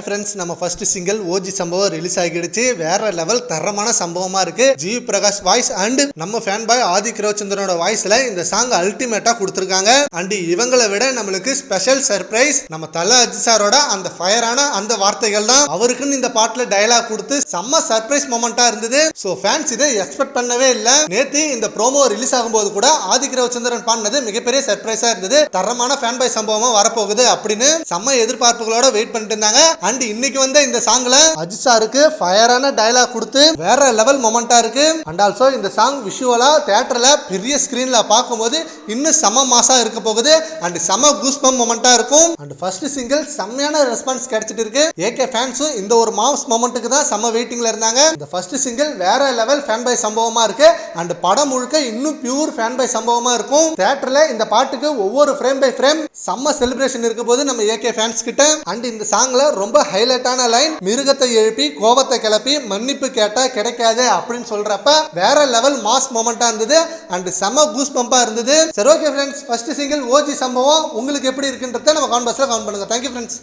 Hi friends, நம்ம first single OG சம்பவம் release ஆகிடுச்சு. வேற லெவல் தரமான சம்பவமா இருக்கு. ஜி பிரகாஷ் வாய்ஸ் அண்ட் நம்ம ஃபேன் பாய் ஆதிக் ரவிச்சந்திரனோட வாய்ஸ்ல இந்த சாங் அல்டிமேட்டா கொடுத்திருக்காங்க. அண்ட் இவங்களை விட நம்மளுக்கு ஸ்பெஷல் சர்ப்ரைஸ் நம்ம தல அஜித் சாரோட அந்த ஃபயரான அந்த வார்த்தைகள் தான். அவருக்குன்னு இந்த பாட்டுல டயலாக் கொடுத்து செம்ம சர்ப்ரைஸ் மொமெண்டா இருந்தது. சோ ஃபேன்ஸ் இதை எக்ஸ்பெக்ட் பண்ணவே இல்ல. நேத்து இந்த ப்ரோமோ ரிலீஸ் ஆகும்போது கூட ஆதிக் ரவிச்சந்திரன் பாடினது மிகப்பெரிய சர்ப்ரைஸா இருந்தது. தரமான ஃபேன் பாய் சம்பவமா வரப்போகுது அப்படின்னு செம்ம எதிர்பார்ப்புகளோட வெயிட் பண்ணிட்டு இருந்தாங்க. அண்ட் இன்னைக்கு வந்து இந்த சாங்ல அஜித் சாருக்கு ஃபயரான டயலாக் கொடுத்து வேற லெவல் மொமெண்டா இருக்கு. அண்ட் ஆல்சோ இந்த சாங் விஷுவலா தியேட்டர்ல பெரிய ஸ்கிரீன்ல பார்க்கும்போது இன்னும் செம மாசா இருக்க போகுது. அண்ட் செம கூஸ்பம் மொமெண்டா இருக்கும். அண்ட் ஃபர்ஸ்ட் சிங்கிள் செம்மையான ரெஸ்பான்ஸ் கிடைச்சிட்டு இருக்கு. ஏகே ஃபேன்ஸும் இந்த ஒரு மாஸ் மொமெண்ட்டுக்கு தான் செம வெயிட்டிங்ல இருந்தாங்க. இந்த ஃபர்ஸ்ட் சிங்கிள் வேற லெவல் ஃபேன் பாய் சம்பவமா இருக்கு. அண்ட் படம் முழுக்க இன்னும் பியூர் ஃபேன் பாய் சம்பவமா இருக்கும். தியேட்டர்ல இந்த பாட்டுக்கு ஒவ்வொரு ஃப்ரேம் பை ஃப்ரேம் செம்ம செலிப்ரேஷன் இருக்க போது நம்ம ஏகே ஃபேன்ஸ் கிட்ட. அண்ட் இந்த சாங்ல ரொம்ப ஹைலைட்டான லைன், மிருகத்தை எழுப்பி கோபத்தை கிளப்பி மன்னிப்பு கேட்டா கிடைக்காது அப்படின்னு சொல்றப்ப வேற லெவல் மாஸ் மொமெண்டா இருந்தது. அண்ட் செம கூஸ் பம்பா இருந்தது. சரி, okay friends, first single OG சம்பவம் உங்களுக்கு எப்படி இருக்குன்றத நம்ம காமெண்ட் பாக்ஸ்ல கமெண்ட் பண்ணுங்க. Thank you friends.